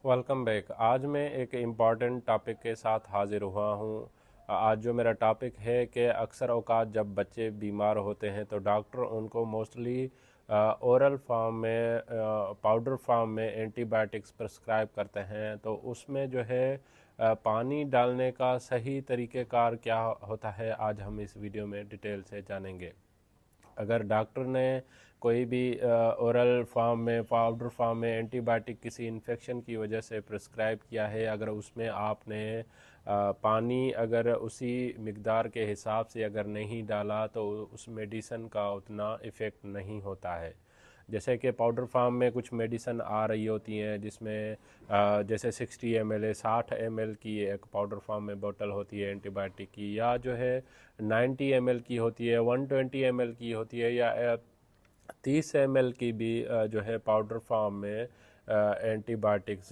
Welcome back. आज मैं एक इम्पॉर्टेंट टॉपिक के साथ हाजिर हुआ हूँ। आज जो मेरा टॉपिक है कि अक्सर औकात जब बच्चे बीमार होते हैं तो डॉक्टर उनको मोस्टली ओरल फॉर्म में पाउडर फॉर्म में एंटीबायोटिक्स प्रिस्क्राइब करते हैं। तो उसमें जो है पानी डालने का सही तरीक़ेकार क्या होता है, आज हम इस वीडियो में डिटेल से जानेंगे। अगर डॉक्टर ने कोई भी ओरल फॉर्म में पाउडर फॉर्म में एंटीबायोटिक किसी इन्फेक्शन की वजह से प्रिस्क्राइब किया है, अगर उसमें आपने पानी अगर उसी मिकदार के हिसाब से अगर नहीं डाला तो उस मेडिसन का उतना इफ़ेक्ट नहीं होता है। जैसे कि पाउडर फार्म में कुछ मेडिसन आ रही होती हैं जिसमें जैसे 60 ml है, 60 ml की एक पाउडर फार्म में बोतल होती है एंटीबायोटिक की, या जो है 90 ml की होती है, 120 ml की होती है, या 30 ml की भी जो है पाउडर फार्म में एंटीबायोटिक्स